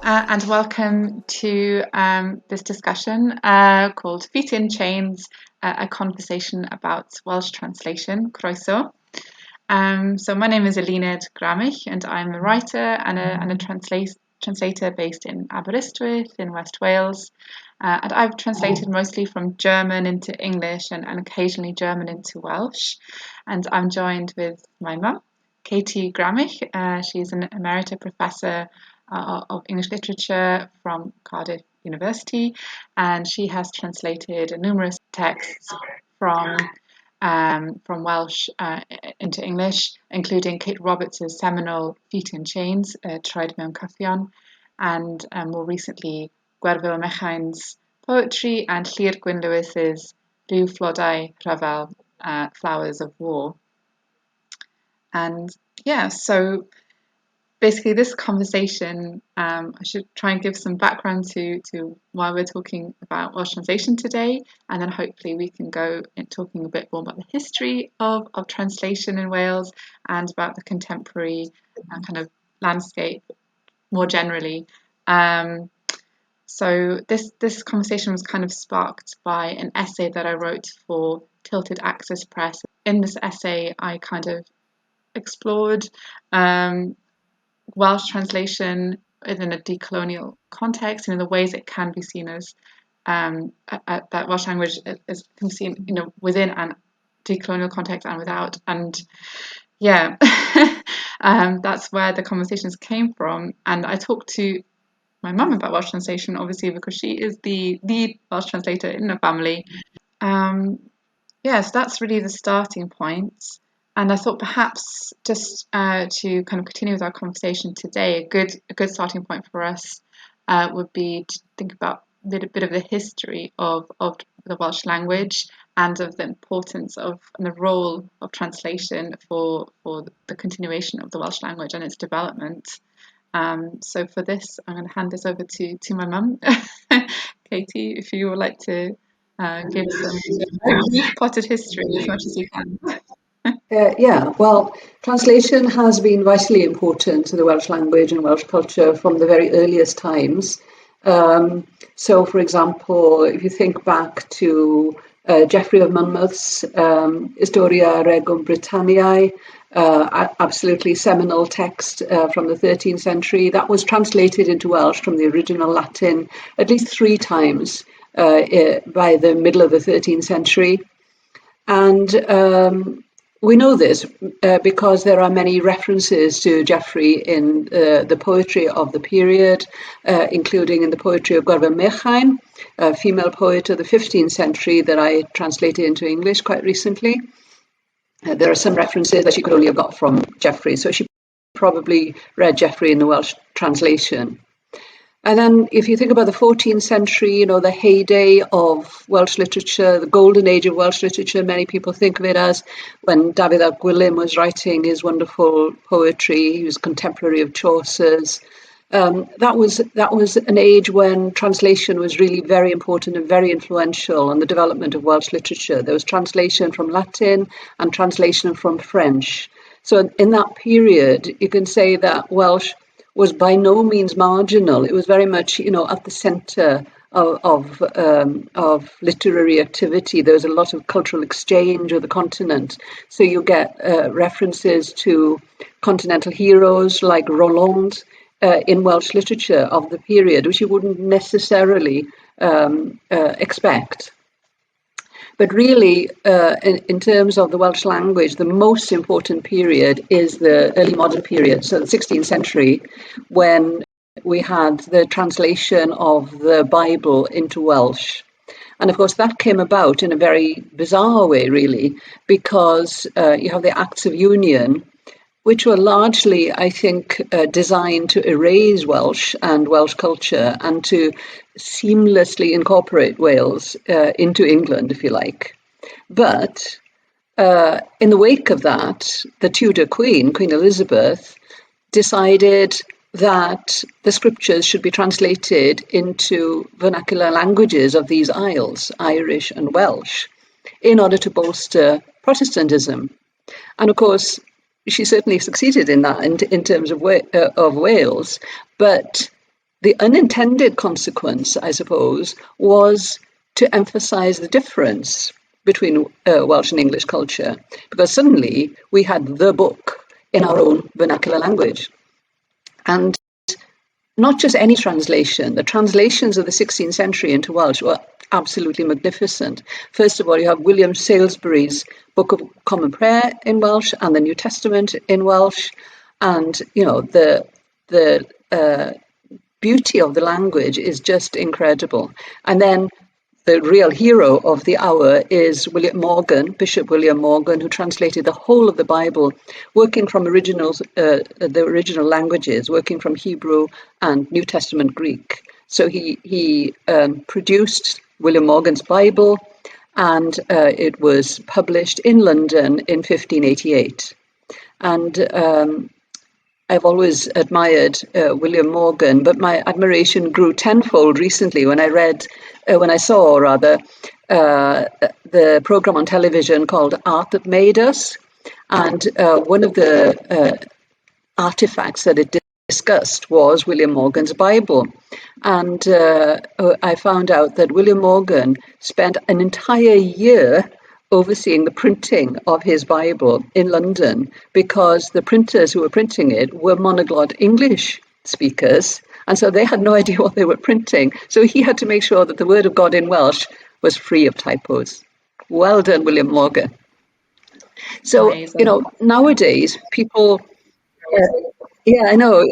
and welcome to this discussion called Feet in Chains, a conversation about Welsh translation, Croeso. So my name is Eluned Gramich, and I'm a writer and a translator based in Aberystwyth in West Wales. And I've translated mostly from German into English and occasionally German into Welsh. And I'm joined with my mum, Katie Gramich. She's an emerita professor of English literature from Cardiff University, and she has translated numerous texts from Welsh into English, including Kate Roberts' seminal Feet in Chains, Troed Mewn Cyffion, and more recently Gwerfyl Mechain's poetry and Llyr Gwyn Lewis's Rhyw Flodau Rhyfel, Flowers of War. And yeah, so basically this conversation, I should try and give some background to why we're talking about Welsh translation today, and then hopefully we can go in talking a bit more about the history of translation in Wales and about the contemporary kind of landscape more generally. So this conversation was kind of sparked by an essay that I wrote for Tilted Access Press. In this essay, I kind of explored Welsh translation within a decolonial context, and in the ways it can be seen as that Welsh language is can be seen, within a decolonial context and without. And yeah, that's where the conversations came from. And I talked to my mum about Welsh translation, obviously, because she is the Welsh translator in the family. So that's really the starting point. And I thought perhaps just to kind of continue with our conversation today, a good starting point for us would be to think about a bit of the history of the Welsh language and of the importance of and the role of translation for the continuation of the Welsh language and its development. So for this, I'm going to hand this over to my mum, Katie, if you would like to give some brief potted history as much as you can. Well, translation has been vitally important to the Welsh language and Welsh culture from the very earliest times. So, for example, if you think back to Geoffrey of Monmouth's Historia Regum Britanniae, absolutely seminal text from the 13th century, that was translated into Welsh from the original Latin at least 3 times by the middle of the 13th century. And we know this because there are many references to Geoffrey in the poetry of the period, including in the poetry of Gwerfyl Mechain, a female poet of the 15th century that I translated into English quite recently. There are some references that she could only have got from Geoffrey, so she probably read Geoffrey in the Welsh translation. And then if you think about the 14th century, the heyday of Welsh literature, the golden age of Welsh literature, many people think of it as when Dafydd ap Gwilym was writing his wonderful poetry. He was contemporary of Chaucer's. That was an age when translation was really very important and very influential on the development of Welsh literature. There was translation from Latin and translation from French. So in that period, you can say that Welsh was by no means marginal. It was very much, at the centre of literary activity. There was a lot of cultural exchange of the continent. So you get references to continental heroes like Roland in Welsh literature of the period, which you wouldn't necessarily expect. But really, in terms of the Welsh language, the most important period is the early modern period, so the 16th century, when we had the translation of the Bible into Welsh. And of course, that came about in a very bizarre way, really, because you have the Acts of Union, which were largely, I think, designed to erase Welsh and Welsh culture and to seamlessly incorporate Wales into England, if you like. But in the wake of that, the Tudor Queen, Queen Elizabeth, decided that the scriptures should be translated into vernacular languages of these isles, Irish and Welsh, in order to bolster Protestantism. And of course, she certainly succeeded in that in terms of Wales, but the unintended consequence, I suppose, was to emphasize the difference between Welsh and English culture, because suddenly we had the book in our own vernacular language. And not just any translation, the translations of the 16th century into Welsh were absolutely magnificent. First of all, you have William Salisbury's Book of Common Prayer in Welsh and the New Testament in Welsh. And, the beauty of the language is just incredible. And then the real hero of the hour is William Morgan, Bishop William Morgan, who translated the whole of the Bible, working from the original languages, working from Hebrew and New Testament Greek. So he produced William Morgan's Bible, and it was published in London in 1588. And I've always admired William Morgan, but my admiration grew tenfold recently when I saw the program on television called Art That Made Us, and one of the artifacts that it discussed was William Morgan's Bible. And I found out that William Morgan spent an entire year overseeing the printing of his Bible in London, because the printers who were printing it were monoglot English speakers, and so they had no idea what they were printing. So he had to make sure that the Word of God in Welsh was free of typos. Well done, William Morgan. So, Amazing. nowadays people, yeah, I know,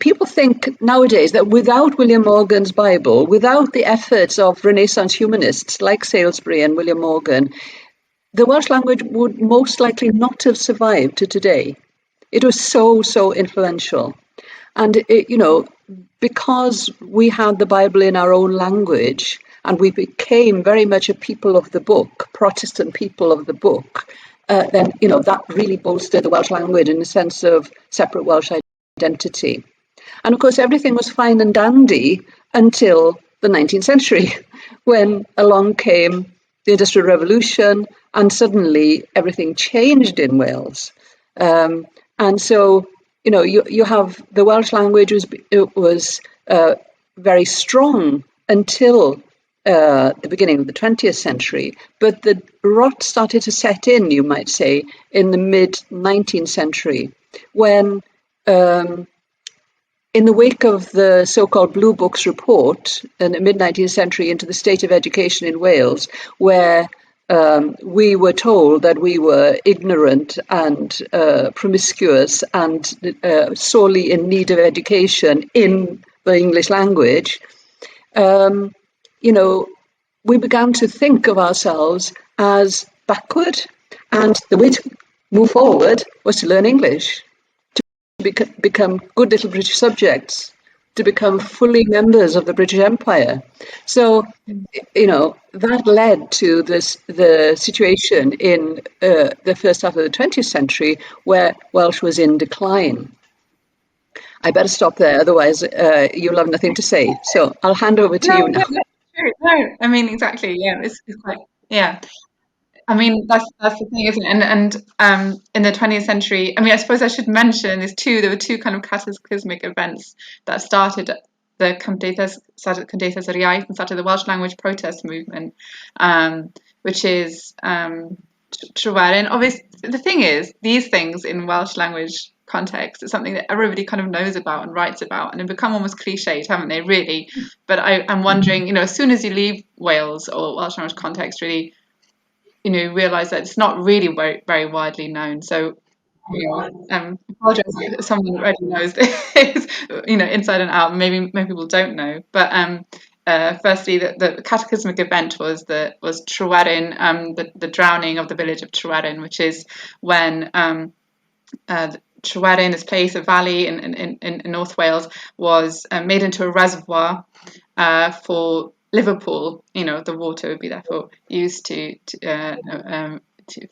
people think nowadays that without William Morgan's Bible, without the efforts of Renaissance humanists like Salisbury and William Morgan, the Welsh language would most likely not have survived to today. It was so influential. And, because we had the Bible in our own language and we became very much a people of the book, Protestant people of the book, then, that really bolstered the Welsh language in the sense of separate Welsh identity. And of course, everything was fine and dandy until the 19th century, when along came the Industrial Revolution, and suddenly everything changed in Wales. And so, you have the Welsh language was very strong until the beginning of the 20th century, but the rot started to set in, you might say, in the mid-19th century, when in the wake of the so-called Blue Books report in the mid-19th century into the state of education in Wales, where we were told that we were ignorant and promiscuous and sorely in need of education in the English language, we began to think of ourselves as backward, and the way to move forward was to learn English, become good little British subjects, to become fully members of the British Empire. So, that led to the situation in the first half of the 20th century where Welsh was in decline. I better stop there, otherwise you'll have nothing to say. So I'll hand over to you now. No, I mean, exactly. Yeah, it's quite, yeah. I mean, that's the thing, isn't it? And in the 20th century, I mean, I suppose I should mention there were two kind of cataclysmic events that started Cymdeithas yr Iaith and started the Welsh language protest movement, which is Tryweryn. Obviously, the thing is, these things in Welsh language context is something that everybody kind of knows about and writes about, and they've become almost cliched, haven't they, really? But I'm wondering, as soon as you leave Wales or Welsh language context, really, realise that it's not really very, very widely known. So, apologize if someone already knows this, inside and out. Maybe people don't know. But firstly, the cataclysmic event was Tryweryn, the drowning of the village of Tryweryn, which is when Tryweryn, this place, a valley in North Wales, was made into a reservoir for Liverpool. The water would be therefore used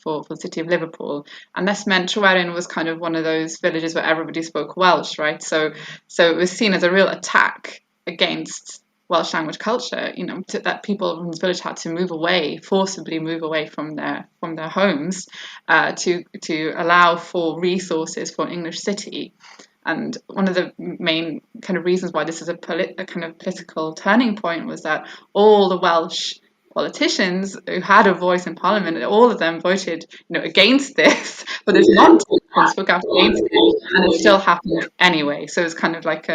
for the city of Liverpool, and this meant Tryweryn was kind of one of those villages where everybody spoke Welsh, right? So it was seen as a real attack against Welsh language culture. That people from this village had to forcibly move away from their homes to allow for resources for an English city. And one of the main kind of reasons why this is a kind of political turning point was that all the Welsh politicians who had a voice in Parliament, all of them voted, against this, but it's not spoke out against it, and it still happened anyway. So it's kind of like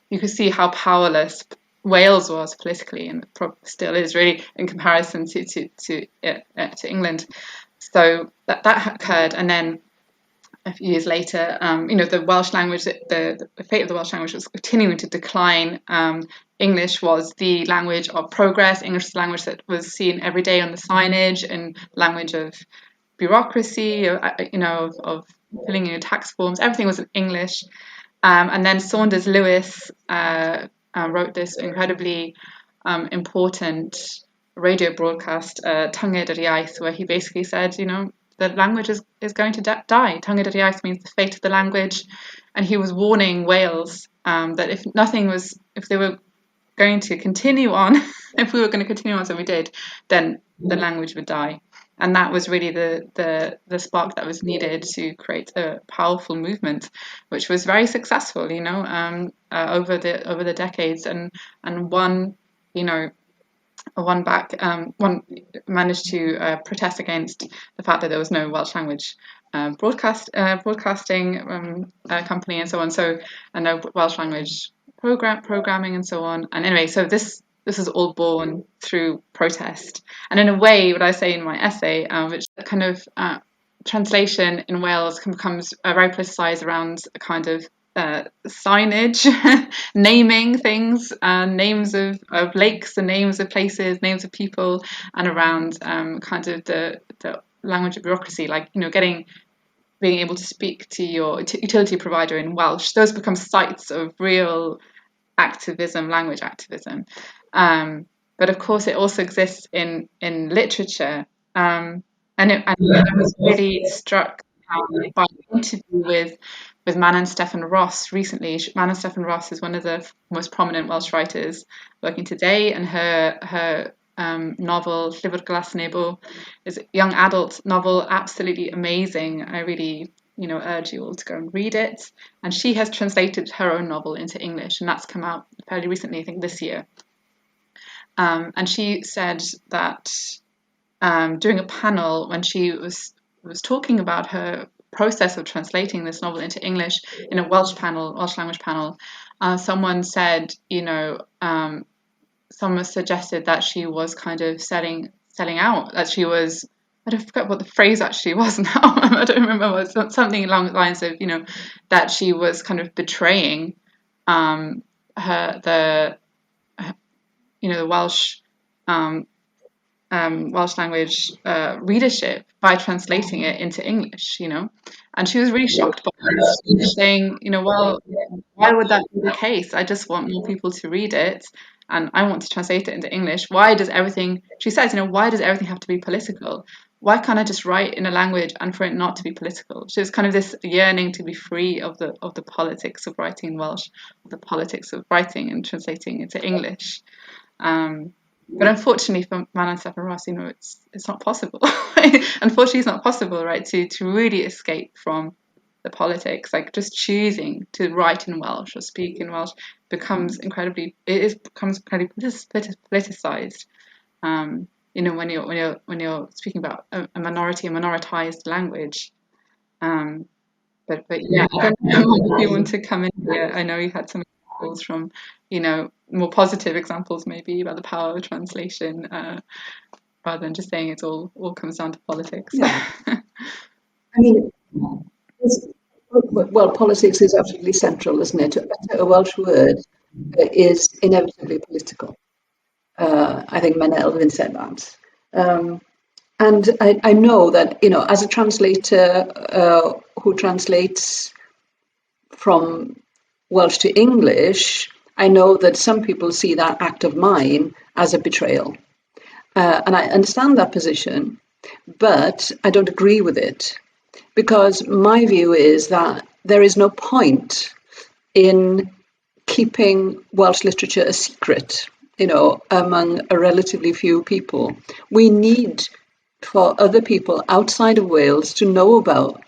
you could see how powerless Wales was politically, and still is really in comparison to England. So that occurred, and then a few years later, the Welsh language, the fate of the Welsh language was continuing to decline. English was the language of progress. English was the language that was seen every day on the signage, and language of bureaucracy, of filling in your tax forms. Everything was in English. And then Saunders Lewis wrote this incredibly important radio broadcast, Tynged yr Iaith, where he basically said, the language is going to die. Tynged yr Iaith means the fate of the language. And he was warning Wales that if they were going to continue on, if we were going to continue on as we did, then the language would die. And that was really the spark that was needed to create a powerful movement, which was very successful, over the decades, and one managed to protest against the fact that there was no Welsh language broadcasting company and so on, and no Welsh language programming and so on. And anyway, so this is all born through protest. And in a way, what I say in my essay, which kind of translation in Wales becomes very politicised around a kind of signage, naming things, names of lakes and names of places, names of people, and around kind of the language of bureaucracy, like, being able to speak to your utility provider in Welsh. Those become sites of real activism, language activism. But of course, it also exists in literature. And I was really struck by an interview with Manon Steffan Ross recently. Manon Steffan Ross is one of the most prominent Welsh writers working today, and her novel Llyfr Glas Nebo is a young adult novel, absolutely amazing. I really urge you all to go and read it. And she has translated her own novel into English, and that's come out fairly recently, I think this year. And she said that during a panel, when she was talking about her process of translating this novel into English in a Welsh language panel, someone said, someone suggested that she was kind of selling out, that she was, I don't forget what the phrase actually was now. I don't remember. It was something along the lines of, that she was kind of betraying the Welsh Welsh language readership by translating it into English, And she was really shocked by this. She was saying, well, why would that be the case? I just want more people to read it, and I want to translate it into English. Why does everything, she says, why does everything have to be political? Why can't I just write in a language and for it not to be political? So it's kind of this yearning to be free of the politics of writing in Welsh, of the politics of writing and translating into English. But unfortunately for Manon Steffan Ross, it's not possible. Unfortunately, it's not possible, right, to really escape from the politics. Like, just choosing to write in Welsh or speak in Welsh becomes incredibly politicized. When you're speaking about a minoritized language. But yeah, I don't know if you want to come in here. I know you had some examples from, more positive examples maybe about the power of translation, rather than just saying it all comes down to politics. Yeah. I mean, well, politics is absolutely central, isn't it? A Welsh word is inevitably political. I think Menna Elfyn said that. And I know that, as a translator who translates from Welsh to English, I know that some people see that act of mine as a betrayal. And I understand that position, but I don't agree with it, because my view is that there is no point in keeping Welsh literature a secret, among a relatively few people. We need for other people outside of Wales to know about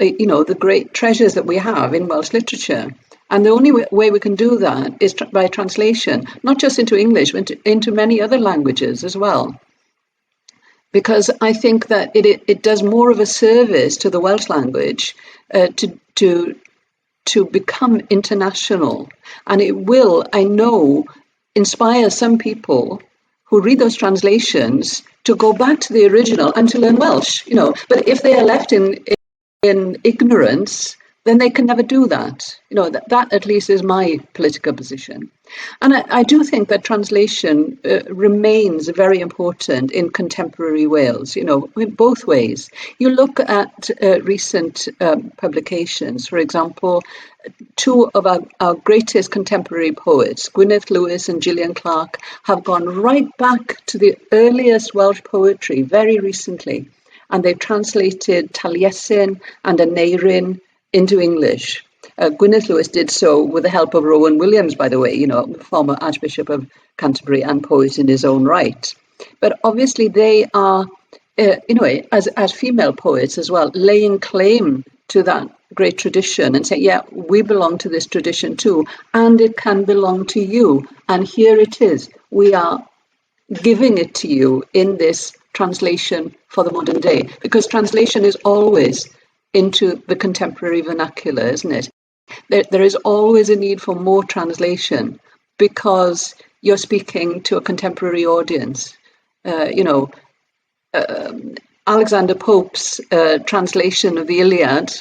the great treasures that we have in Welsh literature. And the only way we can do that is by translation, not just into English, but into many other languages as well. Because I think that it does more of a service to the Welsh language to become international, and it will, I know, inspire some people who read those translations to go back to the original and to learn Welsh. But if they are left in ignorance, then they can never do that. That at least is my political position. And I do think that translation remains very important in contemporary Wales, in both ways. You look at recent publications, for example, two of our greatest contemporary poets, Gwyneth Lewis and Gillian Clarke, have gone right back to the earliest Welsh poetry very recently, and they've translated Taliesin and Aneurin into English. Gwyneth Lewis did so with the help of Rowan Williams, by the way, former Archbishop of Canterbury and poet in his own right. But obviously they are, as female poets as well, laying claim to that great tradition and saying, yeah, we belong to this tradition too, and it can belong to you. And here it is. We are giving it to you in this translation for the modern day, because translation is always into the contemporary vernacular, isn't it? There is always a need for more translation because you're speaking to a contemporary audience. Alexander Pope's translation of the Iliad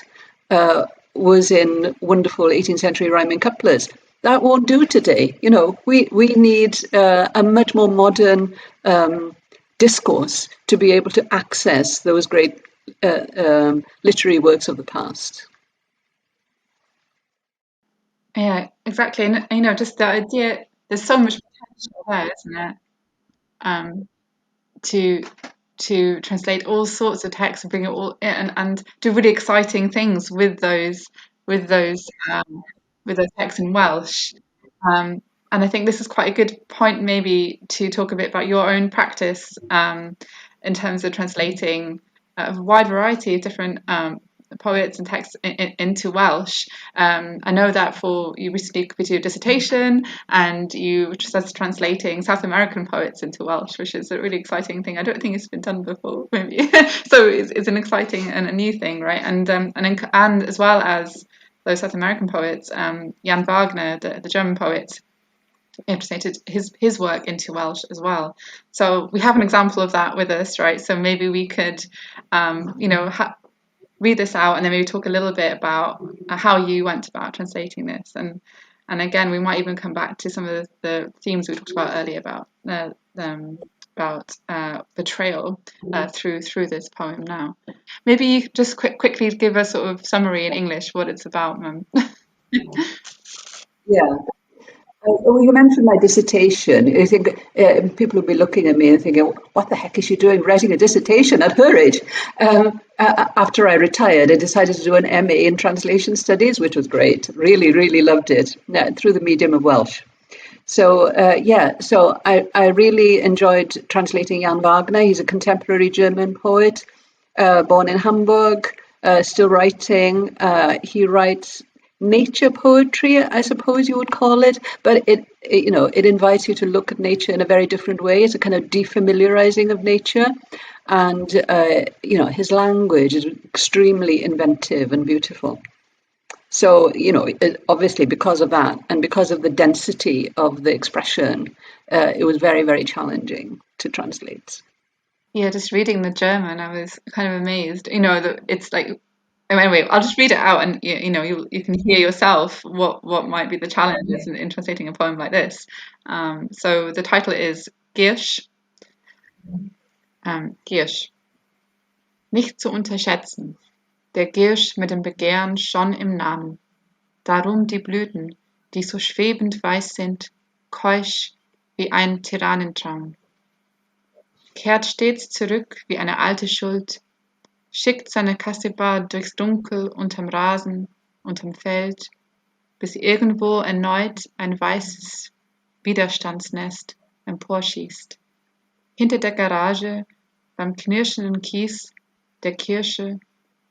was in wonderful 18th century rhyming couplets. That won't do today. We need a much more modern discourse to be able to access those great literary works of the past. Yeah, exactly. And just the idea, there's so much potential there, isn't it? To translate all sorts of texts and bring it all in and do really exciting things with those texts in Welsh. And I think this is quite a good point maybe to talk a bit about your own practice in terms of translating a wide variety of different poets and texts into Welsh. I know that you recently completed your dissertation and you started translating South American poets into Welsh, which is a really exciting thing. I don't think it's been done before, maybe. So it's an exciting and a new thing, right? And as well as those South American poets, Jan Wagner, the German poet, translated his work into Welsh as well. So we have an example of that with us, right? So maybe we could, read this out and then maybe talk a little bit about how you went about translating this. And again, we might even come back to some of the themes we talked about earlier about betrayal through this poem now. Maybe you could just quickly give a sort of summary in English what it's about, Mum. Yeah. Well, you mentioned my dissertation. I think people will be looking at me and thinking, what the heck is she doing writing a dissertation at her age? After I retired, I decided to do an MA in translation studies, which was great. Really, really loved it through the medium of Welsh. So, so I really enjoyed translating Jan Wagner. He's a contemporary German poet, born in Hamburg, still writing. He writes nature poetry, I suppose you would call it, but it invites you to look at nature in a very different way. It's a kind of defamiliarizing of nature, and his language is extremely inventive and beautiful. So obviously because of that and because of the density of the expression, it was very, very challenging to translate. Yeah, just reading the German, I was kind of amazed. That it's like. Anyway, I'll just read it out, and you can hear yourself what might be the challenges in translating a poem like this. So the title is Giersch. Giersch. Nicht zu unterschätzen. Der Giersch mit dem Begehren schon im Namen. Darum die Blüten, die so schwebend weiß sind, keusch wie ein Tyrannentraum. Kehrt stets zurück wie eine alte Schuld, schickt seine Kassiba durchs Dunkel unterm Rasen, unterm Feld, bis irgendwo erneut ein weißes Widerstandsnest emporschießt. Hinter der Garage, beim knirschenden Kies der Kirche,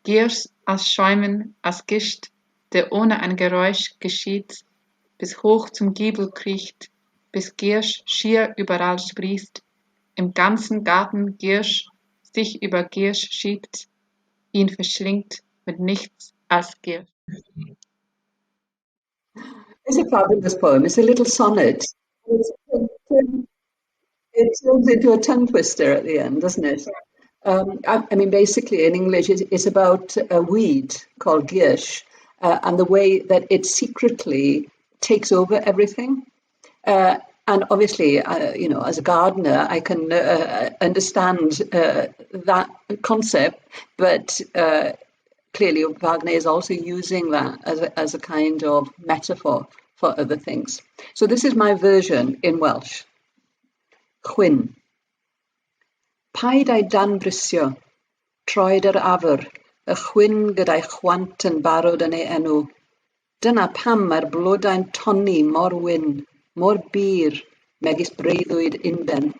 Giers als Schäumen, als Gischt, der ohne ein Geräusch geschieht, bis hoch zum Giebel kriecht, bis Giersch schier überall sprießt, im ganzen Garten Giersch sich über Giersch schiebt, ihn verschlingt mit nichts als Giersch. It's a fabulous poem. It's a little sonnet. It's, it turns into a tongue twister at the end, doesn't it? I mean, basically, in English, it's about a weed called giersch and the way that it secretly takes over everything. And obviously, as a gardener, I can understand that concept, but clearly Wagner is also using that as a kind of metaphor for other things. So this is my version in Welsh. Chwyn. Paid a'i danfrisio, troed yr afr, y chwyn gyda'i chwant yn barod yn ei enw. Dyna pam mae'r blodau'n tonni mor wyn, mor bir, megis breuddwyd unben.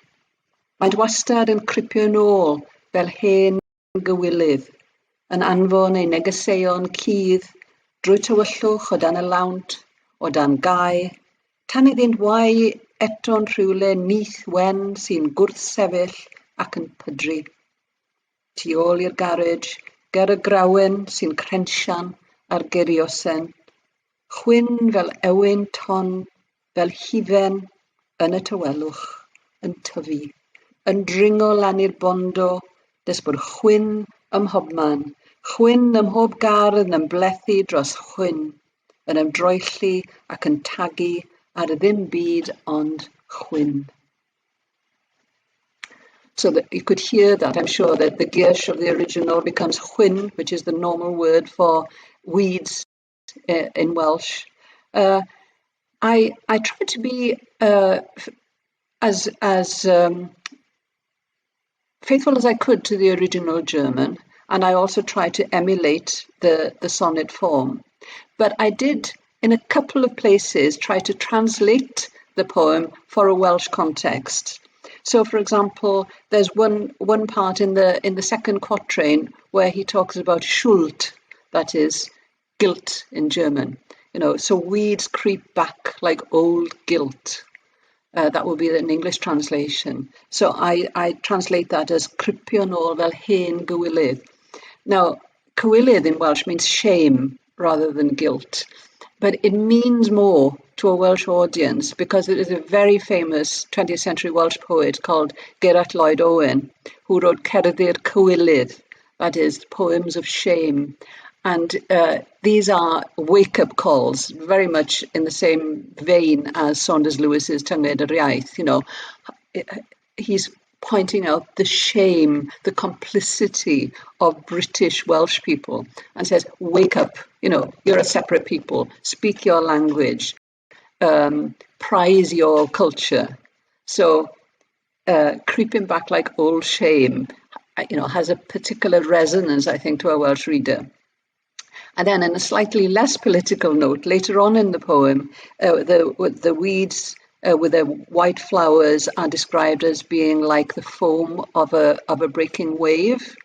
Maent wastad yn cripio nôl fel hen gywilydd, yn anfon ei negeseuon cudd, drwy tywyllwch o dan y lawnt, o dan gau, tan iddynt wai eto'n rhywle nyth wen sy'n gwrthsefyll ac yn pydru. Tu ôl i'r garej, ger y grawen sy'n crensian ar geriosen, chwyn fel ewyn ton, fel hufen yn y tywelwch, yn tyfu, yn dringo lan i'r bondo, des bod chwyn ym mhobman, chwyn ym mhob gardd yn ymblethu dros chwyn, yn ymdroelli ac yn tagu ar ddim byd ond chwyn. So that you could hear that. I'm sure that the giersch of the original becomes chwyn, which is the normal word for weeds in Welsh. I try to be as faithful as I could to the original German, and I also tried to emulate the sonnet form. But I did, in a couple of places, try to translate the poem for a Welsh context. So, for example, there's one part in the second quatrain where he talks about Schuld, that is guilt in German. So weeds creep back like old guilt. That would be an English translation. So I translate that as cripio nôl fel hen gywilydd. Now, cywilydd in Welsh means shame rather than guilt. But it means more to a Welsh audience because it is a very famous 20th century Welsh poet called Gerard Lloyd Owen, who wrote Cerddir Cywilydd, that is, poems of shame. And these are wake-up calls, very much in the same vein as Saunders Lewis's Tynged yr Iaith. He's pointing out the shame, the complicity of British Welsh people and says, wake up, you're a separate people, speak your language, prize your culture. So creeping back like old shame, has a particular resonance, I think, to a Welsh reader. And then in a slightly less political note, later on in the poem, the weeds with their white flowers are described as being like the foam of a breaking wave.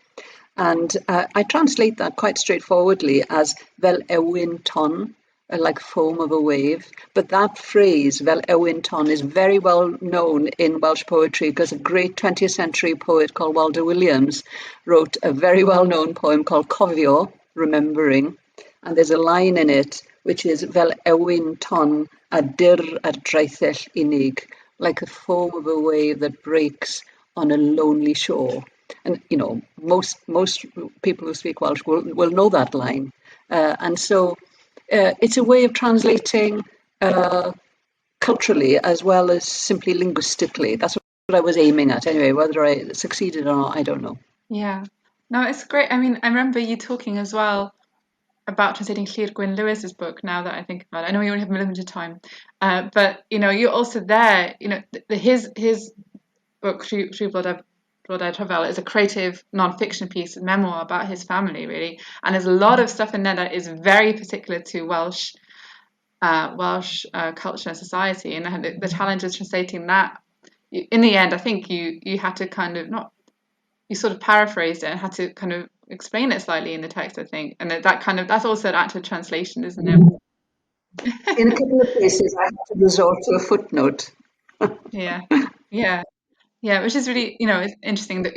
And I translate that quite straightforwardly as fel ewyn ton, like foam of a wave. But that phrase, fel ewyn ton, is very well known in Welsh poetry because a great 20th century poet called Walter Williams wrote a very well-known poem called Cofio, Remembering. And there's a line in it which is fel ewyn ton a dir ar draethell unig, like the foam of a wave that breaks on a lonely shore. And, most people who speak Welsh will know that line. And so it's a way of translating culturally as well as simply linguistically. That's what I was aiming at anyway. Whether I succeeded or not, I don't know. Yeah. No, it's great. I mean, I remember you talking as well about translating Llyr Gwyn Lewis's book, now that I think about it. I know we only have limited time, but you're also there. His book Rhyw Blodau Rhyfel is a creative non-fiction piece, a memoir about his family, really, and there's a lot of stuff in there that is very particular to Welsh culture and society, and the challenge of translating that. In the end, I think you had to kind of you sort of paraphrased it and had to kind of explain it slightly in the text, I think, and that's also an act of translation, isn't it? In a couple of places, I had to resort to a footnote. Yeah, yeah, yeah, which is really, it's interesting that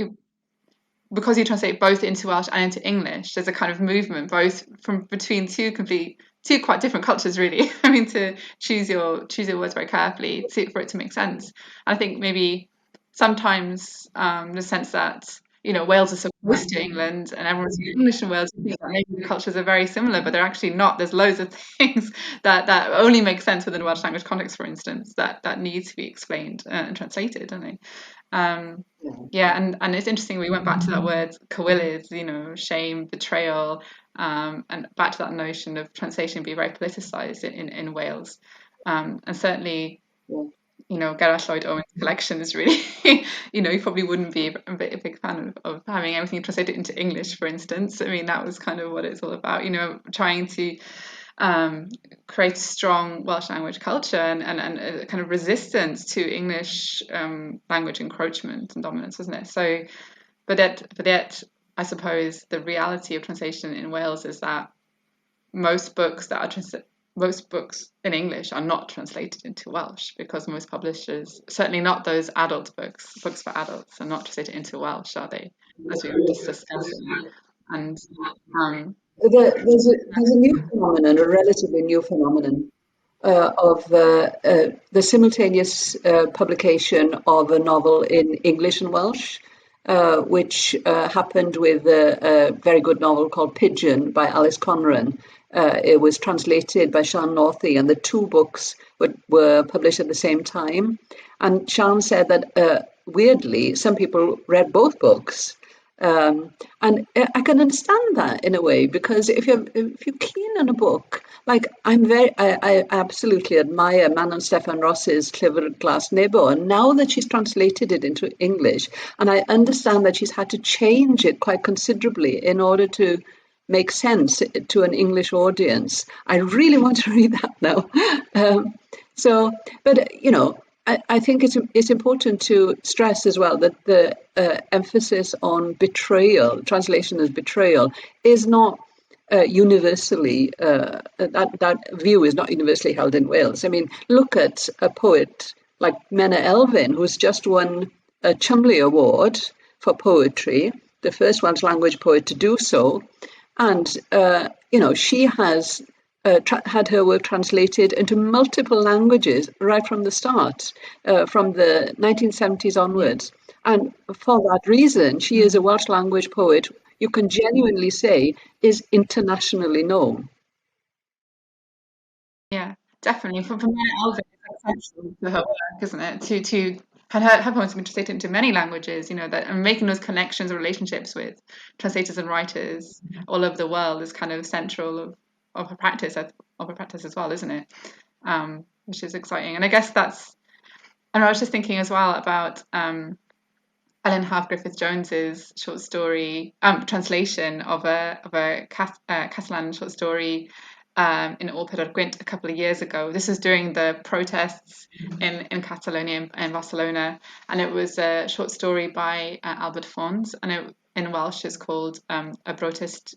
because you translate both into Welsh and into English, there's a kind of movement both from between two quite different cultures, really. I mean, to choose your words very carefully for it to make sense. And I think maybe sometimes the sense that Wales is so close to England and everyone's speaking English in Wales, you think that maybe the cultures are very similar, but they're actually not. There's loads of things that only make sense within a Welsh language context, for instance, that need to be explained and translated, don't they? Yeah, and it's interesting. We went back to that word cywilydd, shame, betrayal, and back to that notion of translation being very politicized in Wales. And certainly, Yeah. Gareth Lloyd Owen's collection is really, you probably wouldn't be a big fan of having everything translated into English, for instance. I mean, that was kind of what it's all about, trying to create a strong Welsh language culture and a kind of resistance to English language encroachment and dominance, wasn't it? So, but yet, I suppose the reality of translation in Wales is that most books most books in English are not translated into Welsh because most publishers, certainly not those adult books for adults, are not translated into Welsh, are they? As we were just discussing. And There's a new phenomenon, a relatively new phenomenon, of the simultaneous publication of a novel in English and Welsh, which happened with a very good novel called Pigeon by Alice Conran. It was translated by Sian Northey, and the two books were published at the same time. And Sian said that weirdly, some people read both books. And I can understand that in a way, because if you're keen on a book, like I absolutely admire Manon Steffan Ross's Llyfr Glas Nebo, and now that she's translated it into English, and I understand that she's had to change it quite considerably in order to make sense to an English audience. I really want to read that now. Um, so, but I think it's important to stress as well that the emphasis on betrayal, translation as betrayal, is not universally that view is not universally held in Wales. I mean, look at a poet like Menna Elfyn, who's just won a Chumley Award for poetry, the first Welsh language poet to do so, and she has had her work translated into multiple languages right from the start, from the 1970s yeah, onwards. And for that reason, she is a Welsh language poet you can genuinely say is internationally known. yeah, definitely. For Maya Elvin, it's essential to her work, isn't it? To her poems have been translated into many languages, that and making those connections or relationships with translators and writers all over the world is kind of central of her practice as well, isn't it? Which is exciting. And I guess and I was just thinking as well about Ellen Half Griffith Jones's short story translation of a Catalan short story in All Pedro Gwent a couple of years ago. This was during the protests in Catalonia and Barcelona, and it was a short story by Albert Fons, and in Welsh is called A Protest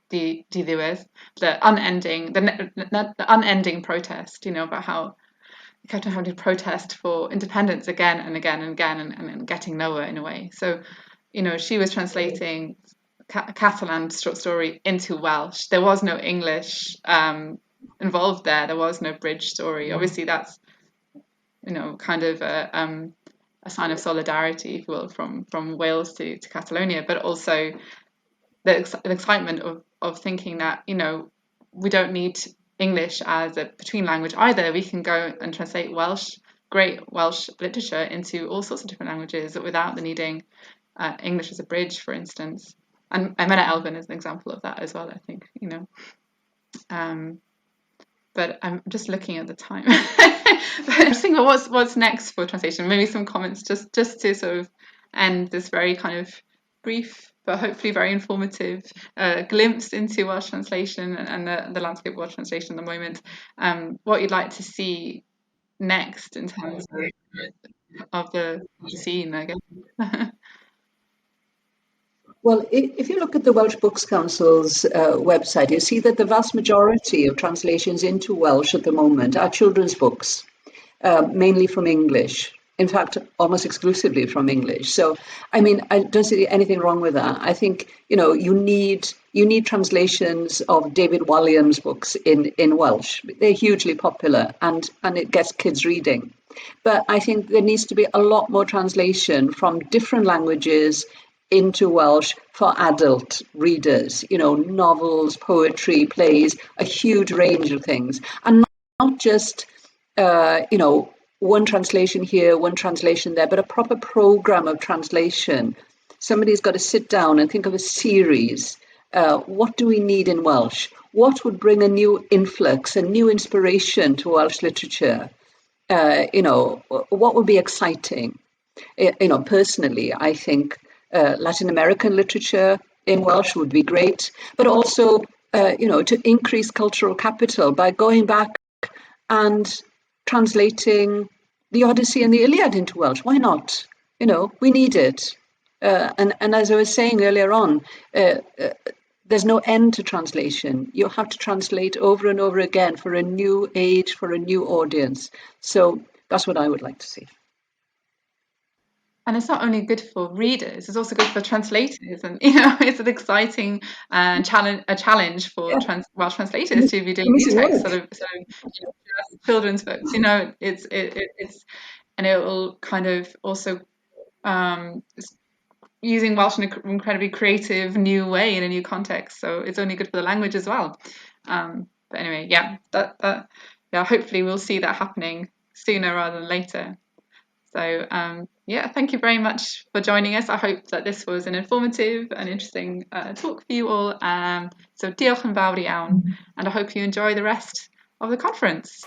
Di Ddiwedd, the unending protest. About how kept on having to protest for independence again and again and again and getting nowhere in a way. So, she was translating a Catalan short story into Welsh. There was no English involved there. There was no bridge story. Obviously, that's kind of a sign of solidarity, if you will, from Wales to Catalonia, but also the excitement of thinking that we don't need English as a between language either. We can go and translate great Welsh literature into all sorts of different languages without the needing English as a bridge, for instance. And Mena Elfyn is an example of that as well, I think. Um, but I'm just looking at the time. But I'm thinking, what's next for translation? Maybe some comments just to sort of end this very kind of brief but hopefully very informative glimpse into Welsh translation and the landscape of Welsh translation at the moment. What you'd like to see next in terms of the scene, I guess. Well, if you look at the Welsh Books Council's website, you see that the vast majority of translations into Welsh at the moment are children's books, mainly from English. In fact, almost exclusively from English. So, I mean, I don't see anything wrong with that. I think you need translations of David Walliams' books in Welsh. They're hugely popular, and it gets kids reading. But I think there needs to be a lot more translation from different languages into Welsh for adult readers, novels, poetry, plays, a huge range of things. And not just, one translation here, one translation there, but a proper program of translation. Somebody's got to sit down and think of a series. What do we need in Welsh? What would bring a new influx, a new inspiration to Welsh literature? What would be exciting? Personally, I think Latin American literature in Welsh would be great, but also, to increase cultural capital by going back and translating the Odyssey and the Iliad into Welsh. Why not? We need it. And as I was saying earlier on, there's no end to translation. You have to translate over and over again for a new age, for a new audience. So that's what I would like to see. And it's not only good for readers; it's also good for translators. And it's an exciting challenge for Yeah. Welsh translators to be doing new text, children's books. It's and it will kind of also using Welsh in an incredibly creative new way in a new context. So it's only good for the language as well. But anyway, yeah, hopefully we'll see that happening sooner rather than later. So thank you very much for joining us. I hope that this was an informative and interesting talk for you all. So diolch yn fawr iawn, and I hope you enjoy the rest of the conference.